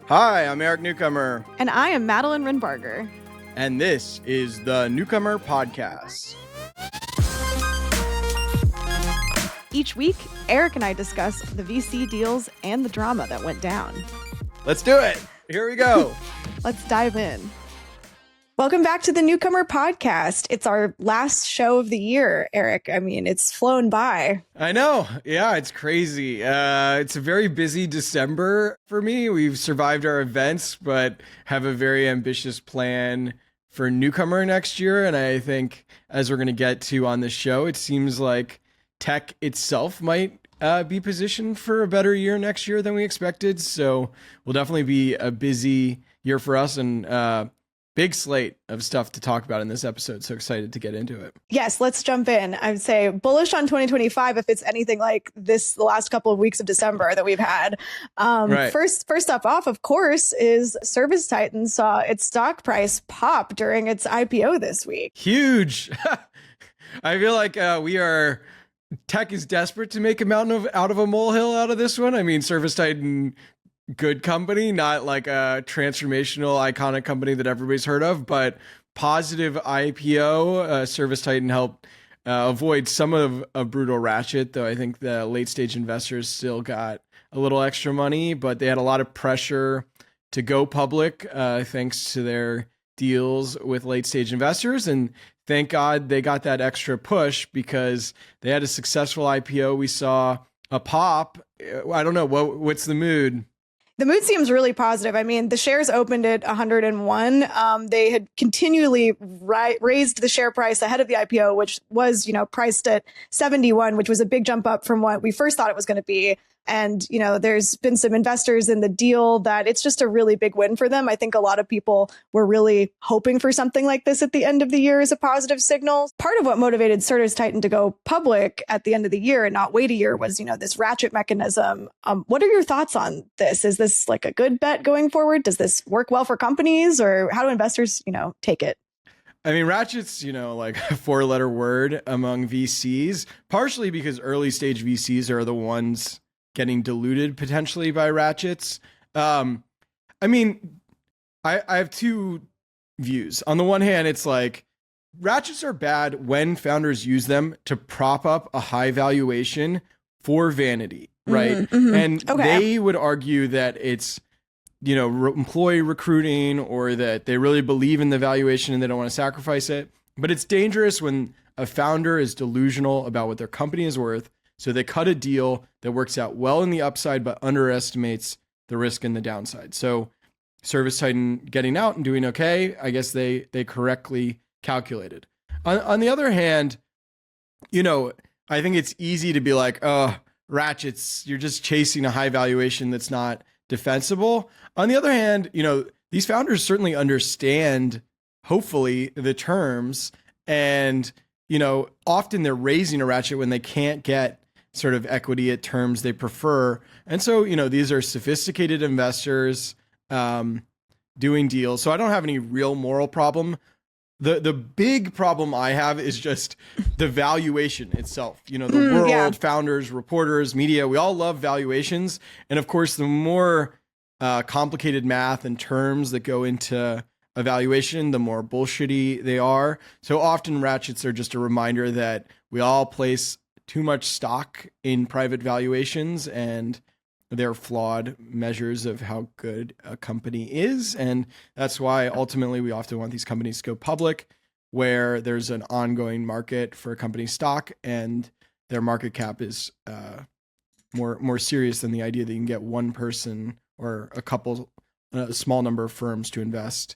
Hi, I'm Eric Newcomer. And I am Madeline Rinbarger. And this is the Newcomer Podcast. Each week, Eric and I discuss the VC deals and the drama that went down. Let's do it. Here we go. Let's dive in. Welcome back to the Newcomer Podcast. It's our last show of the year, Eric. I mean, it's flown by. I know. Yeah, it's crazy. It's a very busy December for me. We've survived our events, but have a very ambitious plan for Newcomer next year. And I think, as we're going to get to on this show, it seems like tech itself might be positioned for a better year next year than we expected. So will definitely be a busy year for us, and big slate of stuff to talk about in this episode. So excited to get into it. Yes, let's jump in. I would say bullish on 2025 if it's anything like the last couple of weeks of December that we've had. Right. First up off, of course, is ServiceTitan saw its stock price pop during its IPO this week. Huge. I feel like tech is desperate to make a mountain out of a molehill out of this one. I mean, ServiceTitan, good company, not like a transformational, iconic company that everybody's heard of, but positive IPO. ServiceTitan helped avoid some of a brutal ratchet, though I think the late stage investors still got a little extra money, but they had a lot of pressure to go public thanks to their deals with late stage investors. And thank God they got that extra push because they had a successful IPO. We saw a pop. I don't know, what's the mood? The mood seems really positive. I mean, the shares opened at 101. They had continually raised the share price ahead of the IPO, which was, priced at 71, which was a big jump up from what we first thought it was going to be. And, there's been some investors in the deal that it's just a really big win for them. I think a lot of people were really hoping for something like this at the end of the year as a positive signal. Part of what motivated ServiceTitan to go public at the end of the year and not wait a year was, this ratchet mechanism. What are your thoughts on this? Is this like a good bet going forward? Does this work well for companies, or how do investors, take it? I mean, ratchet's, like a 4-letter word among VCs, partially because early stage VCs are the ones getting diluted potentially by ratchets. I mean, I have two views. On the one hand, it's like ratchets are bad when founders use them to prop up a high valuation for vanity, right? Mm-hmm. And okay. They would argue that it's, employee recruiting, or that they really believe in the valuation and they don't want to sacrifice it. But it's dangerous when a founder is delusional about what their company is worth. So they cut a deal that works out well in the upside, but underestimates the risk in the downside. So ServiceTitan getting out and doing okay, I guess they correctly calculated. On the other hand, I think it's easy to be like, oh, ratchets, you're just chasing a high valuation that's not defensible. On the other hand, these founders certainly understand, hopefully, the terms, and, often they're raising a ratchet when they can't get sort of equity at terms they prefer. And so, these are sophisticated investors doing deals. So I don't have any real moral problem. The big problem I have is just the valuation itself. The world, founders, reporters, media, we all love valuations. And of course, the more complicated math and terms that go into a valuation, the more bullshitty they are. So often ratchets are just a reminder that we all place too much stock in private valuations, and they're flawed measures of how good a company is. And that's why ultimately we often want these companies to go public, where there's an ongoing market for a company's stock and their market cap is more serious than the idea that you can get one person or a small number of firms to invest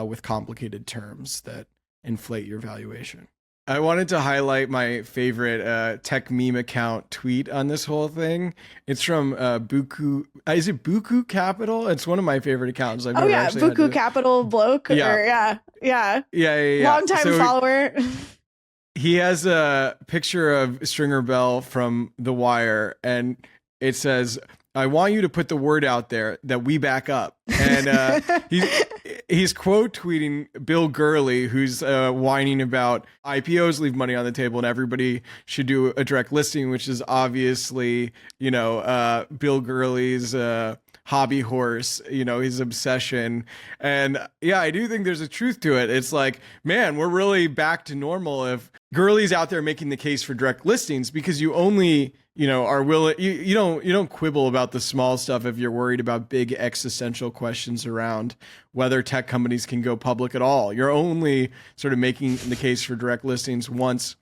with complicated terms that inflate your valuation. I wanted to highlight my favorite tech meme account tweet on this whole thing. It's from Buku. Is it Buku Capital? It's one of my favorite accounts. Buku Capital bloke. Yeah. Long time follower. He has a picture of Stringer Bell from The Wire, and it says, "I want you to put the word out there that we back up." And he's quote tweeting Bill Gurley, who's whining about IPOs leave money on the table and everybody should do a direct listing, which is obviously, Bill Gurley's hobby horse, his obsession. And yeah, I do think there's a truth to it. It's like, man, we're really back to normal if Gurley's out there making the case for direct listings, because you only, are willing, you don't quibble about the small stuff if you're worried about big existential questions around whether tech companies can go public at all. You're only sort of making the case for direct listings once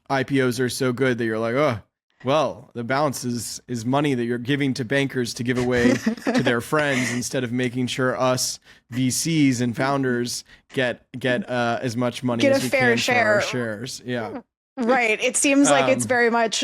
IPOs are so good that you're like, oh, well, the balance is money that you're giving to bankers to give away to their friends, instead of making sure us VCs and founders get as much money as we can for our shares. Yeah. Right. It seems like it's very much,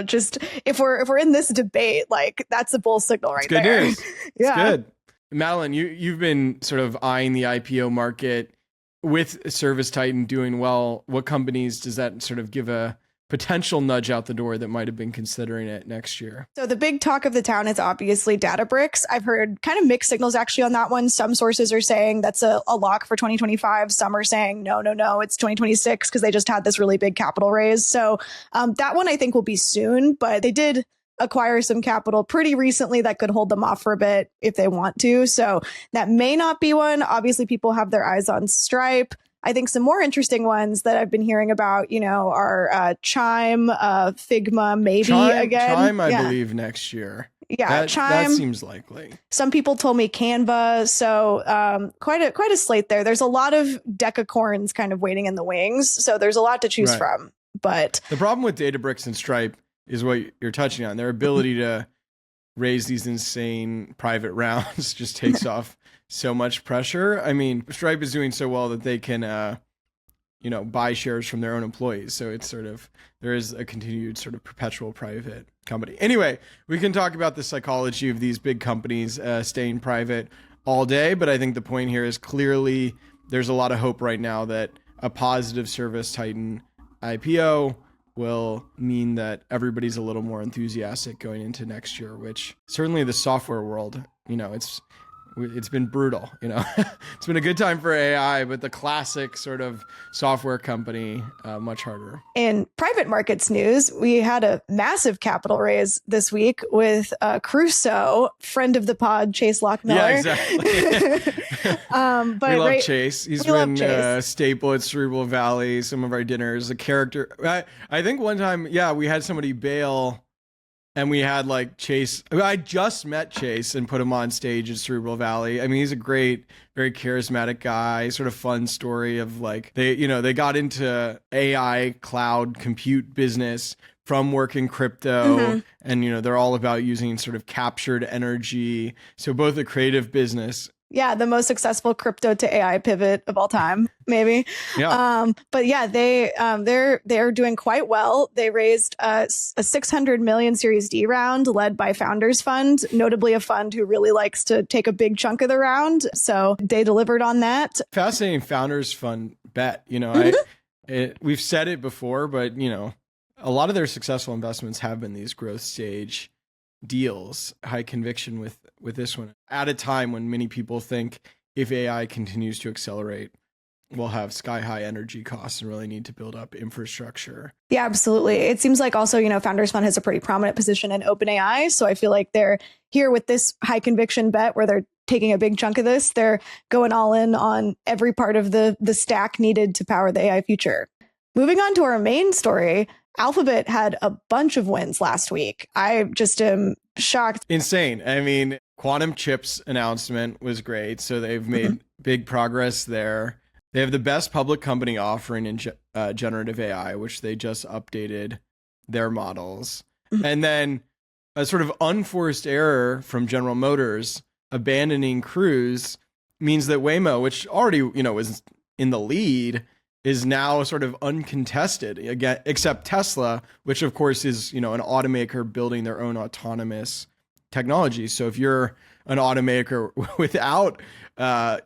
just if we're in this debate, like that's a bull signal right there. Good news. Yeah. It's good. Madeline, you've been sort of eyeing the IPO market with ServiceTitan doing well. What companies does that sort of give a potential nudge out the door that might have been considering it next year? So the big talk of the town is obviously Databricks. I've heard kind of mixed signals actually on that one. Some sources are saying that's a lock for 2025. Some are saying, no, it's 2026 because they just had this really big capital raise. So that one I think will be soon, but they did acquire some capital pretty recently that could hold them off for a bit if they want to. So that may not be one. Obviously, people have their eyes on Stripe. I think some more interesting ones that I've been hearing about, are Chime, Figma, maybe again. Chime, I believe next year. Yeah, Chime. That seems likely. Some people told me Canva. So quite a slate there. There's a lot of decacorns kind of waiting in the wings. So there's a lot to choose from. But the problem with Databricks and Stripe is what you're touching on. Their ability to raise these insane private rounds just takes off so much pressure. I mean, Stripe is doing so well that they can, buy shares from their own employees. So it's there is a continued sort of perpetual private company. Anyway, we can talk about the psychology of these big companies staying private all day. But I think the point here is clearly there's a lot of hope right now that a positive ServiceTitan IPO will mean that everybody's a little more enthusiastic going into next year, which certainly the software world, it's been brutal, it's been a good time for AI, but the classic sort of software company, much harder. In private markets news, we had a massive capital raise this week with Crusoe, friend of the pod, Chase Lockmiller. Yeah, exactly. But we love Chase. He's been a staple at Cerebral Valley, some of our dinners, a character. I think one time, we had somebody bail. And we had like Chase. I just met Chase and put him on stage at Cerebral Valley. I mean, he's a great, very charismatic guy. Sort of fun story of like they got into AI cloud compute business from working crypto, and they're all about using sort of captured energy. So both a creative business. Yeah, the most successful crypto to AI pivot of all time, maybe. Yeah. But yeah, they're doing quite well. They raised a 600 million Series D round led by Founders Fund, notably a fund who really likes to take a big chunk of the round. So they delivered on that. Fascinating Founders Fund bet. We've said it before, but a lot of their successful investments have been these growth stage deals. High conviction with this one at a time when many people think if AI continues to accelerate, we'll have sky high energy costs and really need to build up infrastructure. Yeah, absolutely. It seems like also, Founders Fund has a pretty prominent position in OpenAI. So I feel like they're here with this high conviction bet where they're taking a big chunk of this. They're going all in on every part of the stack needed to power the AI future. Moving on to our main story, Alphabet had a bunch of wins last week. I just am shocked. Insane. I mean, quantum chips announcement was great. So they've made big progress there. They have the best public company offering in generative AI, which they just updated their models. And then a sort of unforced error from General Motors abandoning Cruise means that Waymo, which already, was in the lead, is now sort of uncontested again, except Tesla, which of course is, an automaker building their own autonomous technology. So if you're an automaker without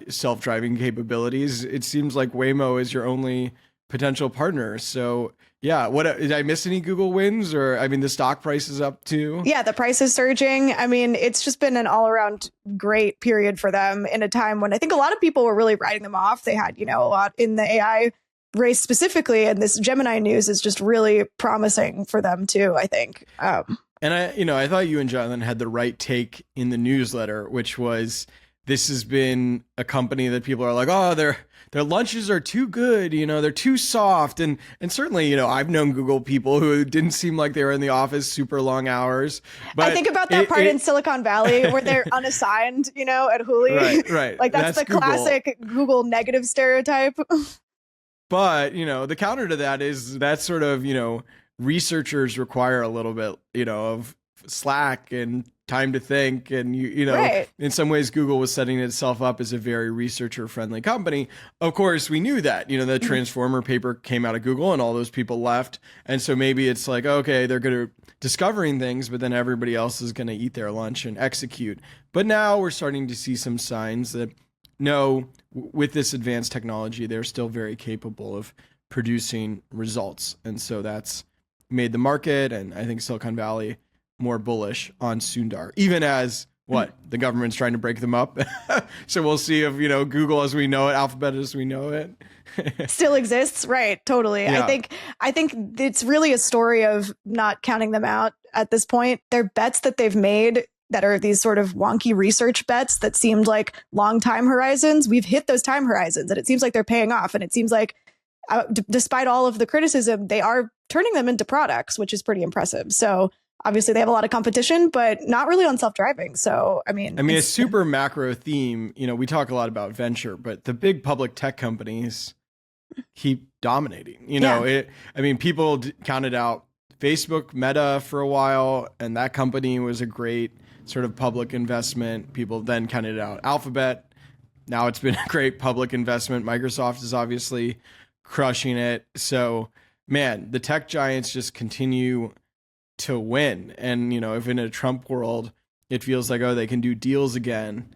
self-driving capabilities, it seems like Waymo is your only potential partner. So yeah, did I miss any Google wins? Or I mean, the stock price is up too. Yeah, the price is surging. I mean, it's just been an all-around great period for them in a time when I think a lot of people were really writing them off. They had, a lot in the AI race specifically, and this Gemini news is just really promising for them too, I think. And I thought you and Jonathan had the right take in the newsletter, which was this has been a company that people are like, oh, their lunches are too good, they're too soft. And certainly, I've known Google people who didn't seem like they were in the office super long hours. But I think about that part in Silicon Valley where they're unassigned, at Huli. Right. Like that's the Google. classic Google negative stereotype. But, the counter to that is that sort of, researchers require a little bit, of slack and time to think. And, Right. in some ways, Google was setting itself up as a very researcher friendly company. Of course, we knew that, the Transformer paper came out of Google and all those people left. And so maybe it's like, okay, they're good at discovering things, but then everybody else is going to eat their lunch and execute. But now we're starting to see some signs that no, with this advanced technology, they're still very capable of producing results. And so that's made the market, and I think Silicon Valley, more bullish on Sundar, even as the government's trying to break them up. So we'll see if, Google as we know it, Alphabet as we know it, still exists. Right. Totally. Yeah. I think it's really a story of not counting them out at this point. They're bets that they've made that are these sort of wonky research bets that seemed like long time horizons. We've hit those time horizons and it seems like they're paying off. And it seems like despite all of the criticism, they are turning them into products, which is pretty impressive. So obviously they have a lot of competition, but not really on self-driving. So, I mean, a super macro theme, we talk a lot about venture, but the big public tech companies keep dominating, people counted out Facebook, Meta for a while, and that company was a great sort of public investment. People then counted out Alphabet. Now it's been a great public investment. Microsoft is obviously crushing it. So, man, the tech giants just continue to win. And, if in a Trump world, it feels like, oh, they can do deals again.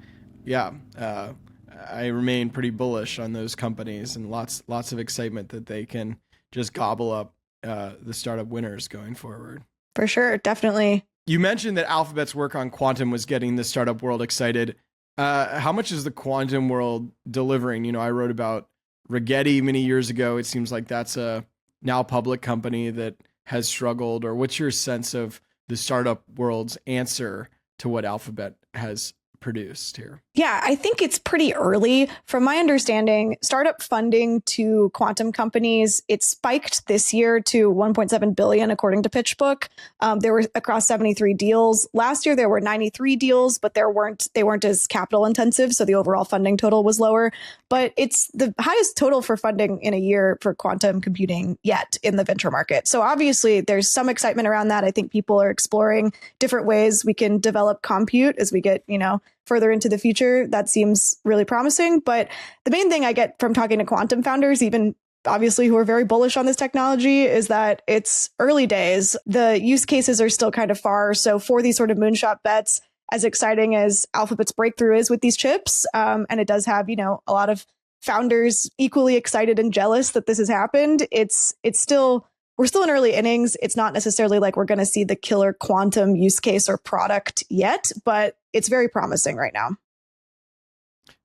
Yeah. I remain pretty bullish on those companies and lots of excitement that they can just gobble up the startup winners going forward. For sure. Definitely. You mentioned that Alphabet's work on quantum was getting the startup world excited. How much is the quantum world delivering? I wrote about Rigetti many years ago. It seems like that's a now public company that has struggled. Or what's your sense of the startup world's answer to what Alphabet has produced here? Yeah, I think it's pretty early. From my understanding, startup funding to quantum companies, it spiked this year to 1.7 billion, according to PitchBook. There were across 73 deals. Last year, there were 93 deals, but they weren't as capital intensive. So the overall funding total was lower. But it's the highest total for funding in a year for quantum computing yet in the venture market. So obviously, there's some excitement around that. I think people are exploring different ways we can develop compute as we get, further into the future. That seems really promising. But the main thing I get from talking to quantum founders, even obviously who are very bullish on this technology, is that it's early days. The use cases are still kind of far. So for these sort of moonshot bets, as exciting as Alphabet's breakthrough is with these chips, and it does have, a lot of founders equally excited and jealous that this has happened, we're still in early innings. It's not necessarily like we're going to see the killer quantum use case or product yet, but it's very promising right now.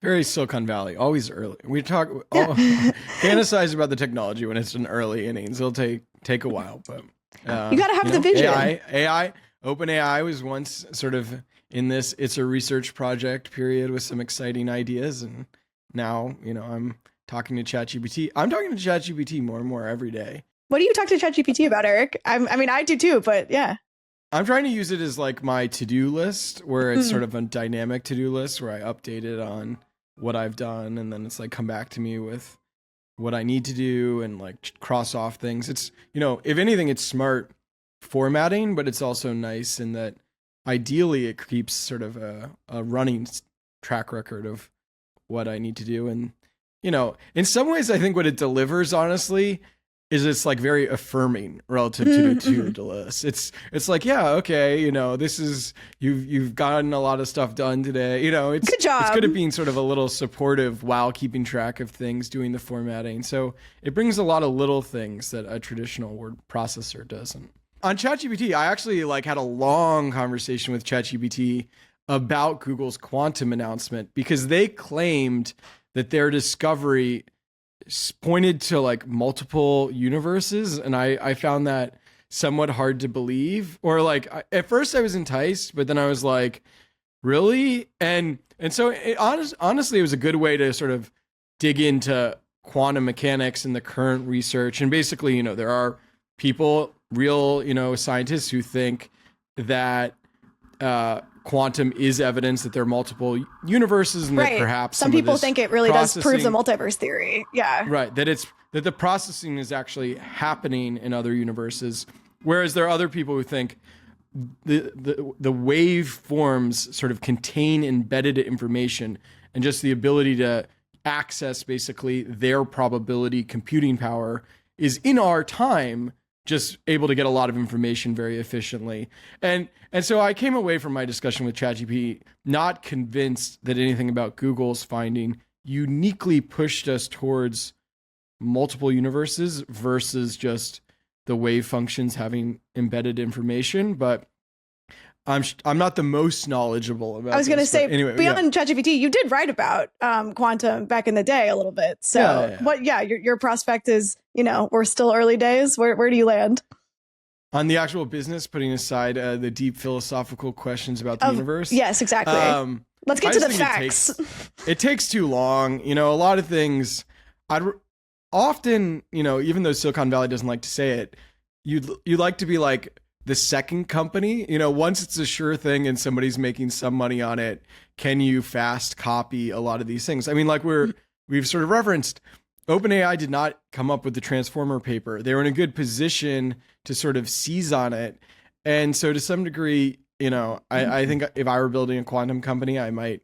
Very Silicon Valley, always early. We fantasize about the technology when it's in early innings. It'll take a while, but you got to have the vision. OpenAI was once sort of in this, it's a research project period with some exciting ideas. And now, I'm talking to ChatGPT. I'm talking to ChatGPT more and more every day. What do you talk to ChatGPT about, Eric? I do too, but yeah. I'm trying to use it as like my to-do list, where it's sort of a dynamic to-do list where I update it on what I've done, and then it's like come back to me with what I need to do and like cross off things. It's, if anything, it's smart formatting, but it's also nice in that ideally it keeps sort of a running track record of what I need to do. And, in some ways, I think what it delivers, honestly, is it's like very affirming relative to the to-do list. It's like, yeah, okay, this is, you've gotten a lot of stuff done today. It's good job. It's good at being sort of a little supportive while keeping track of things, doing the formatting. So it brings a lot of little things that a traditional word processor doesn't. On ChatGPT, I actually had a long conversation with ChatGPT about Google's quantum announcement, because they claimed that their discovery pointed to multiple universes, and I found that somewhat hard to believe, or like at first I was enticed, but then I was like, really? And so honestly, it was a good way to sort of dig into quantum mechanics and the current research. And basically, there are people, real, scientists who think that quantum is evidence that there are multiple universes, and that perhaps some people think it really does prove the multiverse theory. Yeah. Right. That the processing is actually happening in other universes. Whereas there are other people who think the waveforms sort of contain embedded information, and just the ability to access basically their probability computing power is in our time just able to get a lot of information very efficiently. And so I came away from my discussion with ChatGPT not convinced that anything about Google's finding uniquely pushed us towards multiple universes versus just the wave functions having embedded information. But I'm not the most knowlegible about. I was going to say, anyway, beyond ChatGPT, you did write about quantum back in the day a little bit. So your prospect is, we're still early days. Where do you land? On the actual business, putting aside the deep philosophical questions about the universe. Yes, exactly. Let's get to the facts. It takes too long. A lot of things I'd often, even though Silicon Valley doesn't like to say it, you'd like to be like the second company. Once it's a sure thing and somebody's making some money on it, can you fast copy a lot of these things? I mean, like we've sort of referenced, OpenAI did not come up with the transformer paper. They were in a good position to sort of seize on it. And so to some degree, I think if I were building a quantum company, I might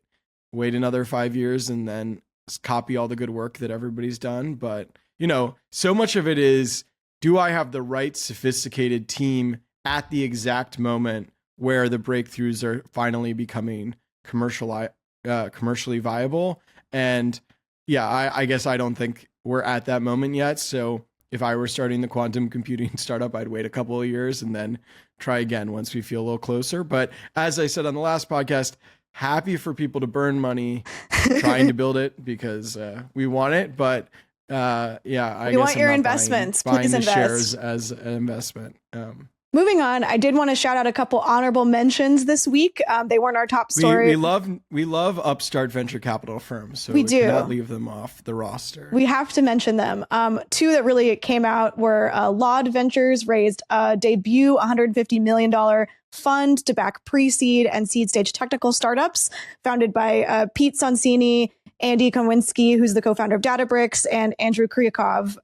wait another 5 years and then copy all the good work that everybody's done. But, so much of it is, do I have the right sophisticated team at the exact moment where the breakthroughs are finally becoming commercially viable? And I guess I don't think we're at that moment yet. So if I were starting the quantum computing startup, I'd wait a couple of years and then try again once we feel a little closer. But as I said on the last podcast, happy for people to burn money trying to build it because we want it. But I guess want your investments. Please invest. Shares as an investment. Moving on, I did want to shout out a couple honorable mentions this week. They weren't our top story. We love upstart venture capital firms, so we do cannot leave them off the roster. We have to mention them. Two that really came out were Laude Ventures raised a debut $150 million fund to back pre-seed and seed stage technical startups, founded by Pete Sonsini, Andy Konwinski, who's the co-founder of Databricks, and Andrew Kryakov.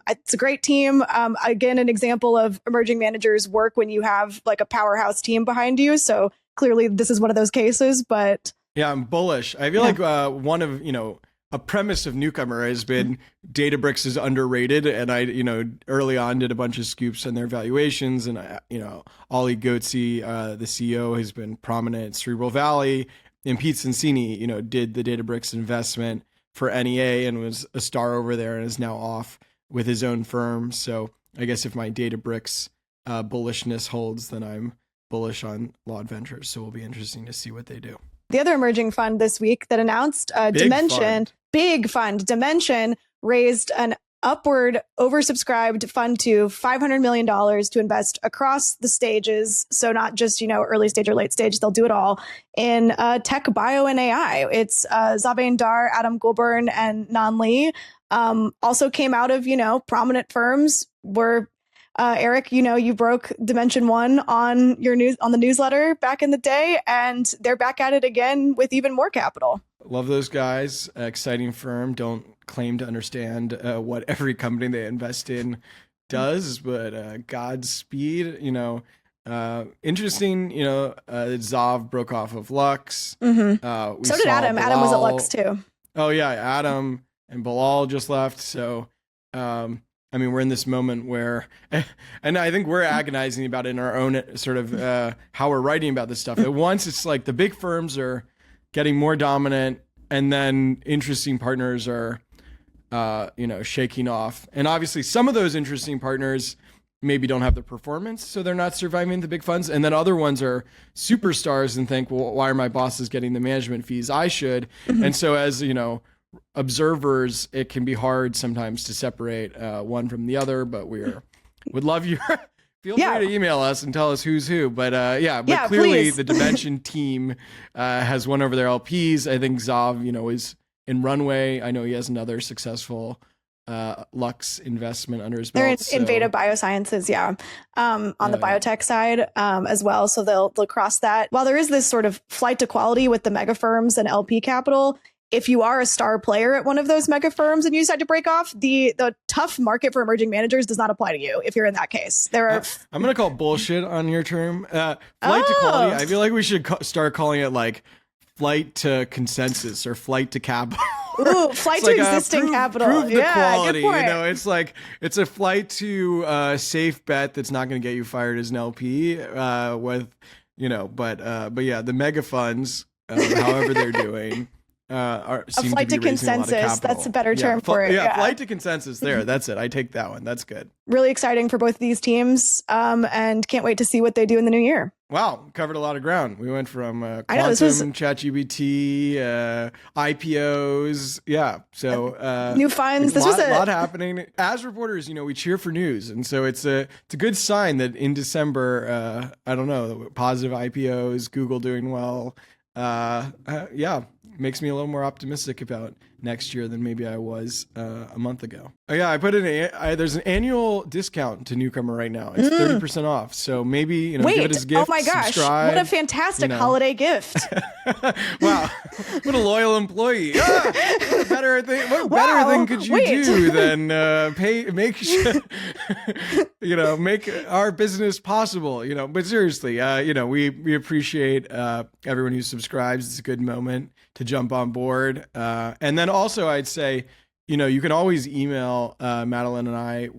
It's a great team. Again, an example of emerging managers work when you have like a powerhouse team behind you. So clearly this is one of those cases, but yeah, I'm bullish. I feel like one of, a premise of Newcomer has been Databricks is underrated. And I, early on did a bunch of scoops on their valuations, and Ollie Goetze, the CEO, has been prominent at Cerebral Valley. And Pete Sonsini, did the Databricks investment for NEA and was a star over there and is now off with his own firm. So I guess if my Databricks bullishness holds, then I'm bullish on Laude Ventures. So it'll be interesting to see what they do. The other emerging fund this week that announced big fund, Dimension, raised an upward oversubscribed fund to $500 million to invest across the stages. So not just, early stage or late stage, they'll do it all in tech, bio, and AI. It's Zavein Dar, Adam Goulburn, and Nan Li. Also came out of, prominent firms where Eric, you broke Dimension One on the newsletter back in the day, and they're back at it again with even more capital. Love those guys. Exciting firm. Don't claim to understand what every company they invest in does, but Godspeed. Interesting. Zav broke off of Lux. Mm-hmm. So did Adam. Bilal. Adam was at Lux too. Oh yeah, Adam and Bilal just left. So. We're in this moment where, and I think we're agonizing about it in our own sort of how we're writing about this stuff. At once, it's like the big firms are getting more dominant, and then interesting partners are, shaking off. And obviously, some of those interesting partners maybe don't have the performance, so they're not surviving the big funds. And then other ones are superstars and think, well, why are my bosses getting the management fees? I should. And so as, observers, it can be hard sometimes to separate one from the other, but would love your Feel free to email us and tell us who's who. But clearly please. the Dimension team has won over their LPs. I think Zav, is in runway. I know he has another successful Lux investment under his belt. They're in Veda Biosciences, on the biotech side as well. So they'll cross that. While there is this sort of flight to quality with the mega firms and LP capital, if you are a star player at one of those mega firms and you decide to break off, the tough market for emerging managers does not apply to you if you're in that case. There are. I'm going to call bullshit on your term. Flight to quality. I feel like we should start calling it like flight to consensus or flight to capital. Ooh, flight to existing capital. Prove the quality. Good point. It's like it's a flight to a safe bet that's not going to get you fired as an LP. But the mega funds, however they're doing. A flight to consensus. That's a better term for it. Yeah, flight to consensus. There, that's it. I take that one. That's good. Really exciting for both of these teams, and can't wait to see what they do in the new year. Wow, covered a lot of ground. We went from quantum, ChatGPT, IPOs. Yeah, so new funds. This was a lot happening. As reporters, we cheer for news, and so it's a good sign that in December, positive IPOs, Google doing well. Makes me a little more optimistic about next year than maybe I was a month ago. Oh yeah, I put in there's an annual discount to Newcomer right now. It's 30% off. So maybe give it as a gift. Oh my gosh, subscribe, what a fantastic holiday gift! Wow, what a loyal employee. What better thing could you do than make our business possible? But seriously, we appreciate everyone who subscribes. It's a good moment to jump on board. And then also I'd say, you can always email Madeline and I,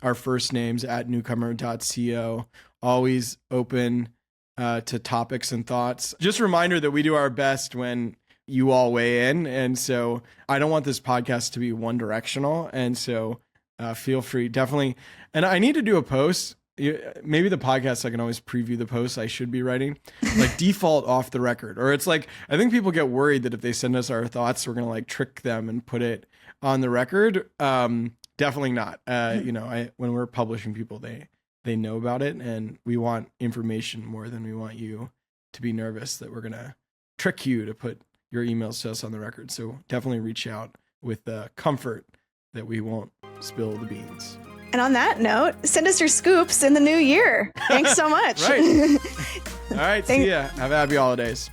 our first names at newcomer.co, always open to topics and thoughts. Just a reminder that we do our best when you all weigh in. And so I don't want this podcast to be one directional. And so feel free, definitely. And I need to do a post. Maybe the podcast, I can always preview the posts I should be writing, like default off the record. Or it's like, I think people get worried that if they send us our thoughts, we're going to like trick them and put it on the record. Definitely not. When we're publishing people, they know about it, and we want information more than we want you to be nervous that we're going to trick you to put your emails to us on the record. So definitely reach out with the comfort that we won't spill the beans. And on that note, send us your scoops in the new year. Thanks so much. Right. All right. See ya. Have happy holidays.